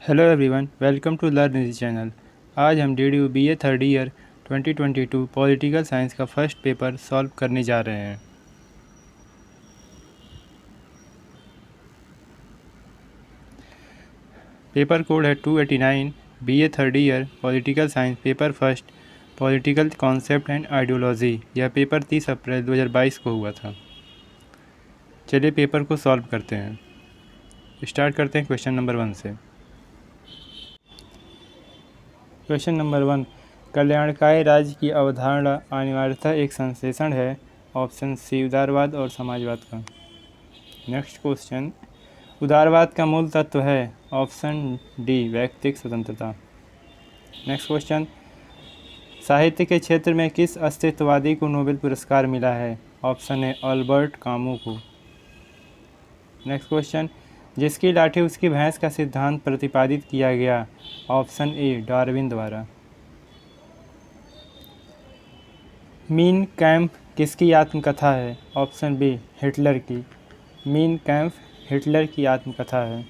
Hello everyone, welcome to learn easy channel. आज हम DDU BA third year 2022 political science का first paper solve करने जा रहे हैं। पेपर कोड है 289। BA third year political science paper first, political concept and ideology. यह paper 30 अप्रैल 2022 को हुआ था। चलिए पेपर को सॉल्व करते हैं। स्टार्ट करते हैं क्वेश्चन नंबर 1 से। क्वेश्चन नंबर 1, कल्याणकारी राज्य की अवधारणा अनिवार्यतः एक संश्लेषण है। ऑप्शन सी उदारवाद और समाजवाद का। नेक्स्ट क्वेश्चन, उदारवाद का मूल तत्व है। ऑप्शन डी व्यक्तिगत स्वतंत्रता। नेक्स्ट क्वेश्चन, साहित्य के क्षेत्र में किस अस्तित्ववादी को नोबेल पुरस्कार मिला है। ऑप्शन ए अल्बर्ट कामू को। नेक्स्ट क्वेश्चन, जिसकी लाठी उसकी भैंस का सिद्धांत प्रतिपादित किया गया। ऑप्शन ए डार्विन द्वारा। मीन कैम्प किसकी आत्मकथा है। ऑप्शन बी हिटलर की। मीन कैम्प हिटलर की आत्मकथा है।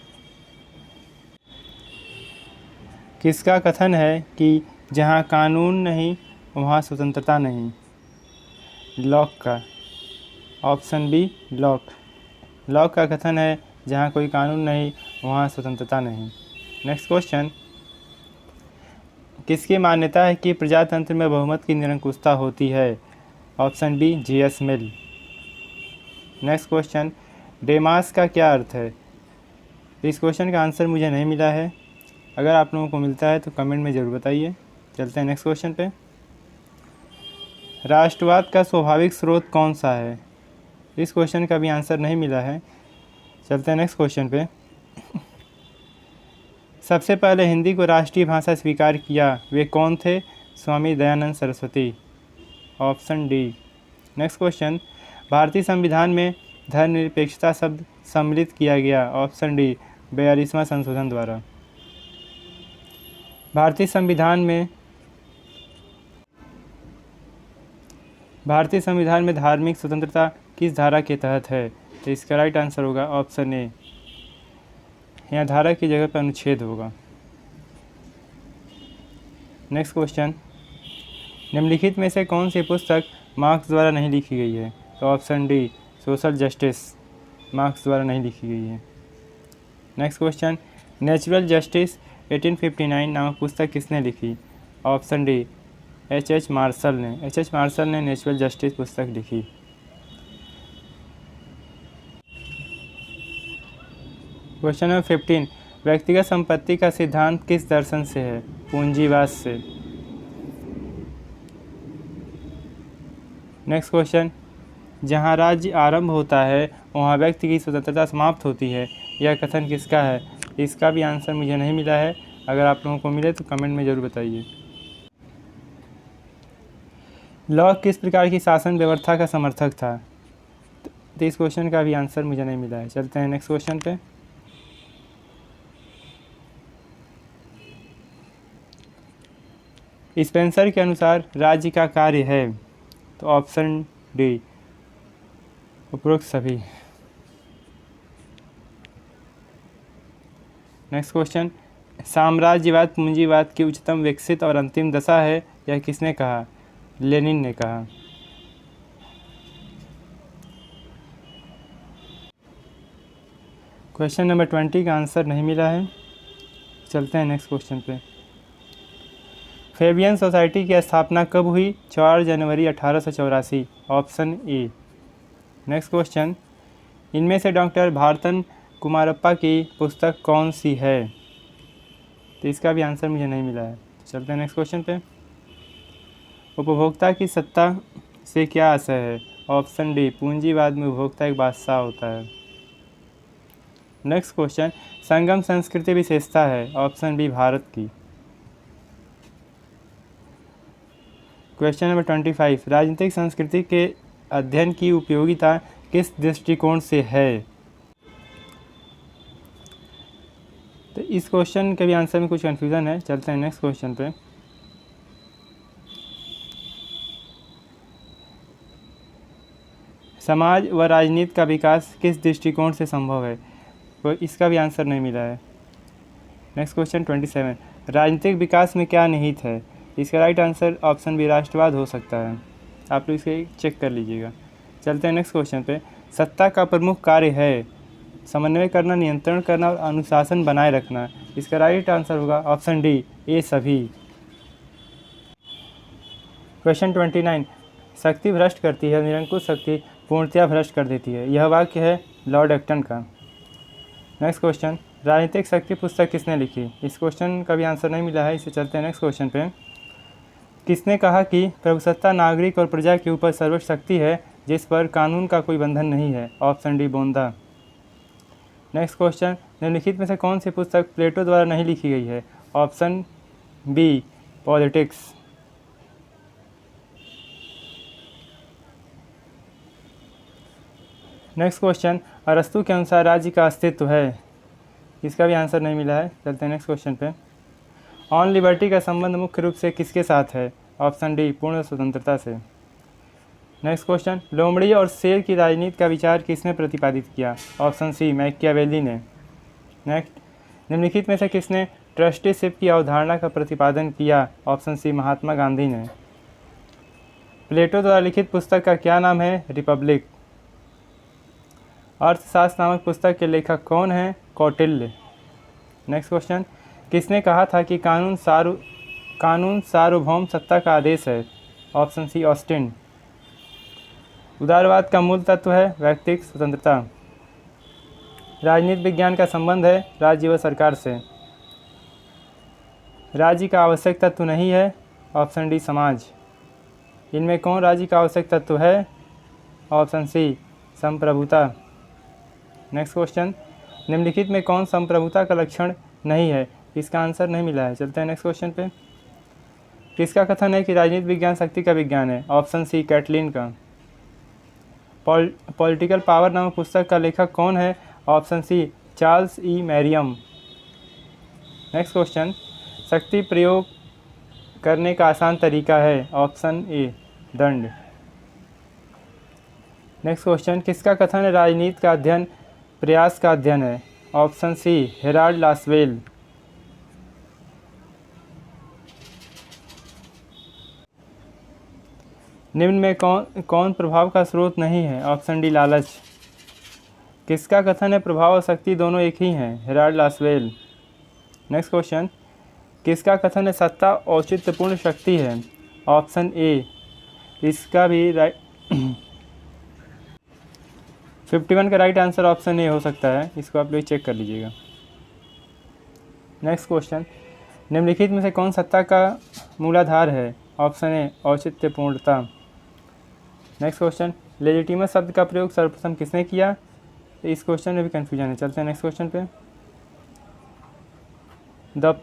किसका कथन है कि जहां कानून नहीं वहां स्वतंत्रता नहीं। लॉक का। Option B lock. लॉक का कथन है जहां कोई कानून नहीं वहां स्वतंत्रता नहीं। नेक्स्ट क्वेश्चन, किसकी मान्यता है कि प्रजातंत्र में बहुमत की निरंकुशता होती है। Option B J.S. Mill. Next question, डेमास का क्या अर्थ है। इस क्वेश्चन का आंसर मुझे नहीं मिला है। अगर आप लोगों को मिलता है तो कमेंट में ज़रूर बताइए। चलते हैं नेक्स्ट क्वेश्चन पे। राष्ट्रवाद का स्वाभाविक स्रोत कौन सा है। इस क्वेश्चन का भी आंसर नहीं मिला है। चलते हैं नेक्स्ट क्वेश्चन पे। सबसे पहले हिंदी को राष्ट्रीय भाषा स्वीकार किया वे कौन थे। Swami Dayanand Saraswati. Option D. Next question, भारतीय संविधान में धर्मनिरपेक्षता शब्द सम्मिलित किया गया। ऑप्शन डी 42वां संशोधन द्वारा। भारतीय संविधान में धार्मिक स्वतंत्रता किस धारा के तहत है। तो इसका राइट आंसर होगा ऑप्शन ए। यहाँ धारा की जगह पर अनुच्छेद होगा। नेक्स्ट क्वेश्चन, निम्नलिखित में से कौन सी पुस्तक मार्क्स द्वारा नहीं लिखी गई है। तो option D social justice marks द्वारा नहीं लिखी गई है। नेक्स्ट क्वेश्चन, नेचुरल जस्टिस 1859 नामक पुस्तक किसने लिखी। Option D H.H. मार्शल ने। H.H. मार्शल ने नेचुरल जस्टिस पुस्तक लिखी। क्वेश्चन नंबर 15, व्यक्तिगत संपत्ति का सिद्धांत किस दर्शन से है। पूंजीवाद से। नेक्स्ट क्वेश्चन, जहां राज्य आरंभ होता है वहां व्यक्ति की स्वतंत्रता समाप्त होती है। यह कथन किसका है। इसका भी आंसर मुझे नहीं मिला है। अगर आप लोगों को मिले तो कमेंट में ज़रूर बताइए। लॉक किस प्रकार की शासन व्यवस्था का समर्थक था। तो इस क्वेश्चन का भी आंसर मुझे नहीं मिला है। चलते हैं नेक्स्ट क्वेश्चन पे। स्पेंसर के अनुसार राज्य का कार्य है। तो ऑप्शन डी उपरोक्त सभी। नेक्स्ट क्वेश्चन, साम्राज्यवाद पूंजीवाद की उच्चतम विकसित और अंतिम दशा है। यह किसने कहा। लेनिन ने कहा। क्वेश्चन नंबर 20 का आंसर नहीं मिला है। चलते हैं नेक्स्ट क्वेश्चन पे। फेबियन सोसाइटी की स्थापना कब हुई। 4 जनवरी 1884। Option A. नेक्स्ट क्वेश्चन, इनमें से डॉक्टर भारतन कुमारप्पा की पुस्तक कौन सी है। तो इसका भी आंसर मुझे नहीं मिला है। चलते हैं नेक्स्ट क्वेश्चन पे। उपभोक्ता की सत्ता से क्या आशय है। ऑप्शन डी पूंजीवाद में उपभोक्ता एक बादशाह होता है। नेक्स्ट क्वेश्चन, संगम संस्कृति विशेषता है। ऑप्शन बी भारत की। क्वेश्चन नंबर 25, राजनीतिक संस्कृति के अध्ययन की उपयोगिता किस दृष्टिकोण से है। तो इस क्वेश्चन के भी आंसर में कुछ कन्फ्यूज़न है। चलते हैं नेक्स्ट क्वेश्चन पे। समाज व राजनीति का विकास किस दृष्टिकोण से संभव है। तो इसका भी आंसर नहीं मिला है। नेक्स्ट क्वेश्चन 27, राजनीतिक विकास में क्या निहित है? इसका राइट आंसर ऑप्शन बी राष्ट्रवाद हो सकता है। आप लोग इसे चेक कर लीजिएगा। चलते हैं नेक्स्ट क्वेश्चन पे। सत्ता का प्रमुख कार्य है समन्वय करना, नियंत्रण करना और अनुशासन बनाए रखना। इसका राइट आंसर होगा ऑप्शन डी, ये सभी। क्वेश्चन 29, शक्ति भ्रष्ट करती है, निरंकुश शक्ति पूर्णतया भ्रष्ट कर देती है। यह वाक्य है लॉर्ड एक्टन का। नेक्स्ट क्वेश्चन, राजनीतिक शक्ति पुस्तक किसने लिखी? इस क्वेश्चन का भी आंसर नहीं मिला है, इसे चलते हैं नेक्स्ट क्वेश्चन पे। किसने कहा कि प्रभुसत्ता नागरिक और प्रजा के ऊपर सर्वोच्च शक्ति है जिस पर कानून का कोई बंधन नहीं है? Option D, Bonda. Next question, निम्नलिखित में से कौन सी पुस्तक प्लेटो द्वारा नहीं लिखी गई है? Option B, politics. Next question, अरस्तु के अनुसार राज्य का अस्तित्व है। इसका भी आंसर नहीं मिला है, चलते हैं नेक्स्ट क्वेश्चन पे। ऑन लिबर्टी का संबंध मुख्य रूप से किसके साथ है? ऑप्शन डी, पूर्ण स्वतंत्रता से। नेक्स्ट क्वेश्चन, लोमड़ी और शेर की राजनीति का विचार किसने प्रतिपादित किया? ऑप्शन सी, मैकियावेली ने। नेक्स्ट, निम्नलिखित में से किसने ट्रस्टीशिप की अवधारणा का प्रतिपादन किया? ऑप्शन सी, महात्मा गांधी ने। प्लेटो द्वारा लिखित पुस्तक का क्या नाम है? रिपब्लिक। अर्थशास्त्र नामक पुस्तक के लेखक कौन हैं? कौटिल्य। नेक्स्ट क्वेश्चन, किसने कहा था कि कानून सार्वभौम सत्ता का आदेश है? ऑप्शन सी, ऑस्टिन। उदारवाद का मूल तत्व है व्यक्तिगत स्वतंत्रता। राजनीति विज्ञान का संबंध है राज्य व सरकार से। राज्य का आवश्यक तत्व नहीं है? ऑप्शन डी, समाज। इनमें कौन राज्य का आवश्यक तत्व है? ऑप्शन सी, संप्रभुता। नेक्स्ट क्वेश्चन, निम्नलिखित में कौन संप्रभुता का लक्षण नहीं है? इसका आंसर नहीं मिला है, चलते हैं नेक्स्ट क्वेश्चन पे। किसका कथन है कि राजनीति विज्ञान शक्ति का विज्ञान है? ऑप्शन सी, कैटलिन का। पॉलिटिकल पावर नामक पुस्तक का लेखक कौन है? ऑप्शन सी, Charles E Mariam. Next question, शक्ति प्रयोग करने का आसान तरीका है? ऑप्शन ए, दंड। नेक्स्ट क्वेश्चन, किसका कथन है राजनीति का अध्ययन प्रयास का अध्ययन है? Option C, Harold Lasswell. निम्न में कौन प्रभाव का स्रोत नहीं है? ऑप्शन डी, लालच। किसका कथन है प्रभाव और शक्ति दोनों एक ही हैं? Herald Lasswell. नेक्स्ट क्वेश्चन, किसका कथन है सत्ता औचित्यपूर्ण शक्ति है? ऑप्शन ए। इसका भी राइट 51 का राइट आंसर ऑप्शन ए हो सकता है, इसको आप लोग चेक कर लीजिएगा। नेक्स्ट क्वेश्चन, निम्नलिखित में से कौन सत्ता का मूलाधार है? ऑप्शन ए, औचित्यपूर्णता। नेक्स्ट क्वेश्चन, लेजिटिमस शब्द का प्रयोग सर्वप्रथम किसने किया? इस क्वेश्चन में भी कन्फ्यूजन है, चलते हैं नेक्स्ट क्वेश्चन पे। The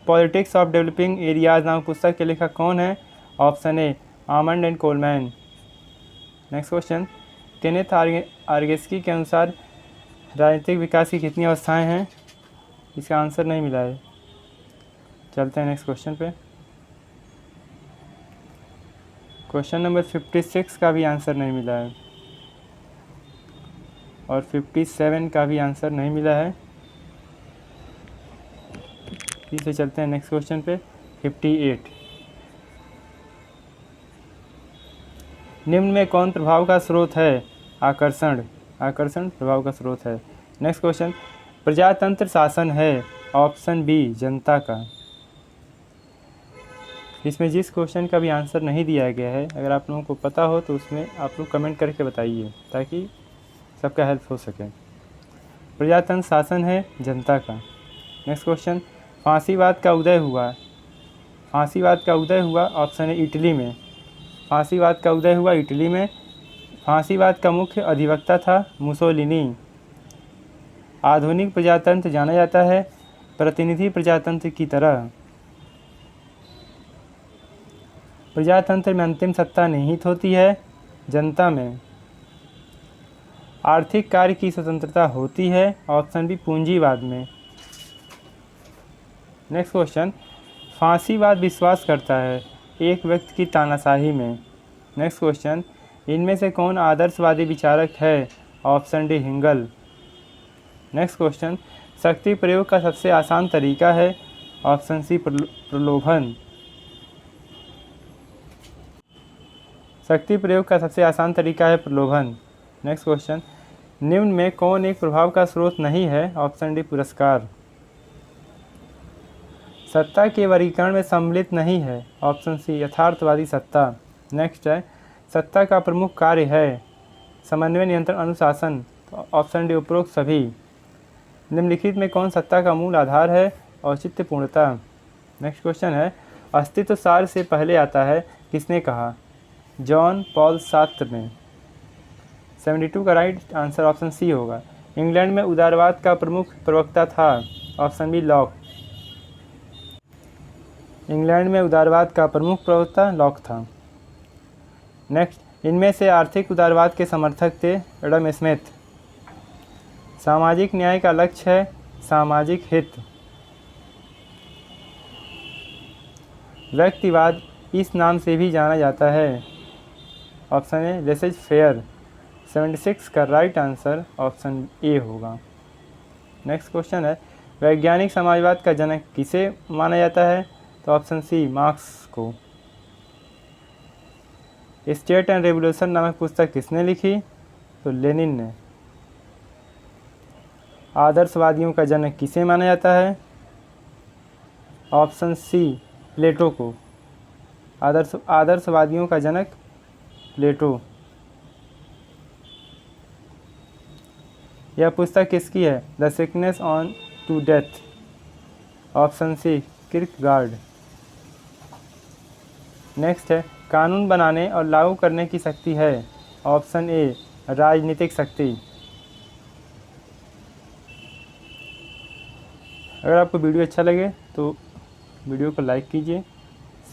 politics of developing areas नामक पुस्तक के लेखक कौन है? Option A, Almond and Coleman. Next question, Kenneth Organski के अनुसार राजनीतिक विकास की कितनी अवस्थाएं हैं? इसका आंसर नहीं मिला है, चलते हैं नेक्स्ट क्वेश्चन पे। क्वेश्चन नंबर 56 का भी आंसर नहीं मिला है और 57 का भी आंसर नहीं मिला है। इसे चलते हैं नेक्स्ट क्वेश्चन पे। 58, निम्न में कौन प्रभाव का स्रोत है? आकर्षण प्रभाव का स्रोत है। नेक्स्ट क्वेश्चन, प्रजातंत्र शासन है? ऑप्शन बी, जनता का। इसमें जिस क्वेश्चन का भी आंसर नहीं दिया गया है, अगर आप लोगों को पता हो तो उसमें आप लोग कमेंट करके बताइए ताकि सबका हेल्प हो सके। प्रजातंत्र शासन है जनता का। नेक्स्ट क्वेश्चन, फांसीवाद का उदय हुआ ऑप्शन है इटली में। फांसीवाद का उदय हुआ इटली में। फांसीवाद का मुख्य अधिवक्ता था मुसोलिनी। आधुनिक प्रजातंत्र जाना जाता है प्रतिनिधि प्रजातंत्र की तरह। प्रजातंत्र में अंतिम सत्ता निहित होती है जनता में। आर्थिक कार्य की स्वतंत्रता होती है ऑप्शन बी, पूंजीवाद में। नेक्स्ट क्वेश्चन, फांसीवाद विश्वास करता है एक व्यक्ति की तानाशाही में। नेक्स्ट क्वेश्चन, इनमें से कौन आदर्शवादी विचारक है? ऑप्शन डी, हिंगल। नेक्स्ट क्वेश्चन, शक्ति प्रयोग का सबसे आसान तरीका है। ऑप्शन सी प्रलोभन। शक्ति प्रयोग का सबसे आसान तरीका है प्रलोभन। नेक्स्ट क्वेश्चन, निम्न में कौन एक प्रभाव का स्रोत नहीं है? ऑप्शन डी पुरस्कार। सत्ता के वर्गीकरण में सम्मिलित नहीं है। ऑप्शन सी यथार्थवादी सत्ता। नेक्स्ट है, सत्ता का प्रमुख कार्य है समन्वय, नियंत्रण, अनुशासन। ऑप्शन डी उपरोक्त सभी। निम्नलिखित में कौन सत्ता का मूल आधार है? औचित्य पूर्णता। नेक्स्ट क्वेश्चन है, अस्तित्व सार से पहले आता है, किसने कहा? जॉन पॉल सार्त्र ने। 72 का राइट आंसर ऑप्शन सी होगा। इंग्लैंड में उदारवाद का प्रमुख प्रवक्ता था। Option B lock. इंग्लैंड में उदारवाद का प्रमुख प्रवक्ता लॉक था। नेक्स्ट, इनमें से आर्थिक उदारवाद के समर्थक थे एडम स्मिथ। सामाजिक न्याय का लक्ष्य है सामाजिक हित। व्यक्तिवाद इस नाम से भी जाना जाता है। ऑप्शन ए लेसेज फेयर। 76 का राइट आंसर ऑप्शन ए होगा। नेक्स्ट क्वेश्चन है, वैज्ञानिक समाजवाद का जनक किसे माना जाता है? तो ऑप्शन सी मार्क्स को। स्टेट एंड रेवोल्यूशन नामक पुस्तक किसने लिखी? तो लेनिन ने। आदर्शवादियों का जनक किसे माना जाता है? ऑप्शन सी प्लेटो को। आदर्शवादियों का जनक प्लेटो। यह पुस्तक किसकी है? The sickness unto death. Option C Kierkegaard. Next है, कानून बनाने और लागू करने की शक्ति है। ऑप्शन ए राजनीतिक शक्ति। अगर आपको वीडियो अच्छा लगे तो वीडियो को लाइक कीजिए,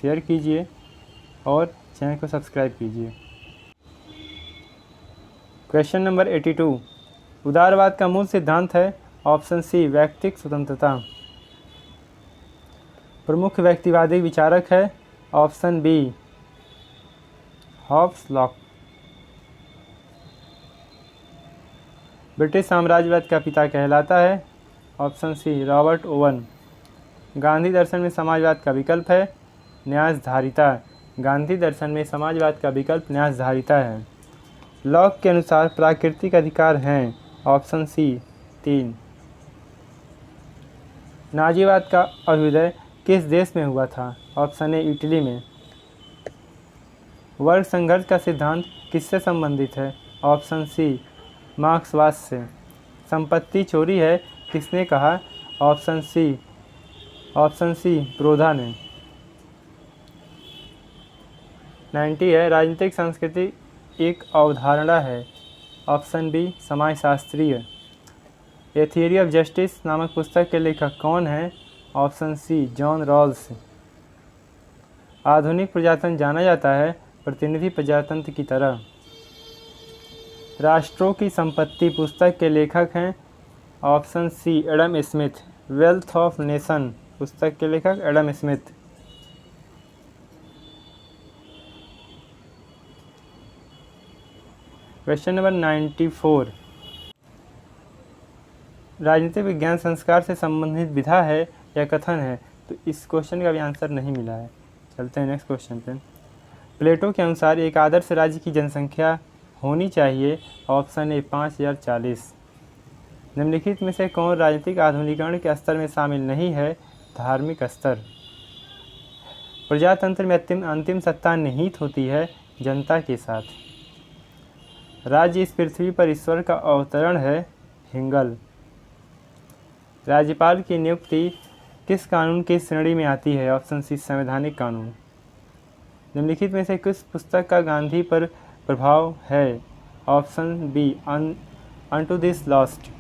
शेयर कीजिए और चैनल को सब्सक्राइब कीजिए। क्वेश्चन नंबर 82, उदारवाद का मूल सिद्धांत है। ऑप्शन सी व्यक्तिक स्वतंत्रता। प्रमुख व्यक्तिवादी विचारक है। Option B Hobbes Locke. British साम्राज्यवाद का पिता कहलाता है। Option C Robert Owen. Gandhi दर्शन में समाजवाद का विकल्प है न्यासधारिता। गांधी दर्शन में समाजवाद का विकल्प न्यासधारिता है। लॉक के अनुसार प्राकृतिक अधिकार हैं। ऑप्शन सी 3। नाजीवाद का अभ्युदय किस देश में हुआ था? ऑप्शन ए इटली में। वर्ग संघर्ष का सिद्धांत किससे संबंधित है? ऑप्शन सी मार्क्सवाद से। संपत्ति चोरी है किसने कहा? ऑप्शन सी प्रोधा ने। 90 है, राजनीतिक संस्कृति एक अवधारणा है। ऑप्शन बी समाजशास्त्रीय। ए थियरी ऑफ जस्टिस नामक पुस्तक के लेखक कौन है? Option C John Rawls. आधुनिक प्रजातंत्र जाना जाता है प्रतिनिधि प्रजातंत्र की तरह। राष्ट्रों की संपत्ति पुस्तक के लेखक हैं। Option C Adam Smith. Wealth of nation पुस्तक के लेखक एडम स्मिथ। क्वेश्चन नंबर 94, राजनीतिक विज्ञान संस्कार से संबंधित विधा है या कथन है? तो इस क्वेश्चन का भी आंसर नहीं मिला है। चलते हैं नेक्स्ट क्वेश्चन पे। प्लेटो के अनुसार एक आदर्श राज्य की जनसंख्या होनी चाहिए। Option A 5040। निम्नलिखित में से कौन राजनीतिक आधुनिकीकरण के स्तर में शामिल नहीं है? धार्मिक स्तर। प्रजातंत्र में अंतिम सत्ता निहित होती है जनता के साथ। राज्य इस पृथ्वी पर ईश्वर का अवतरण है। हिंगल। राज्यपाल की नियुक्ति किस कानून की श्रेणी में आती है? ऑप्शन सी संवैधानिक कानून। निम्नलिखित में से किस पुस्तक का गांधी पर प्रभाव है? Option B unto this last.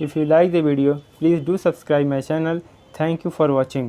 If you like the video, please do subscribe my channel. Thank you for watching.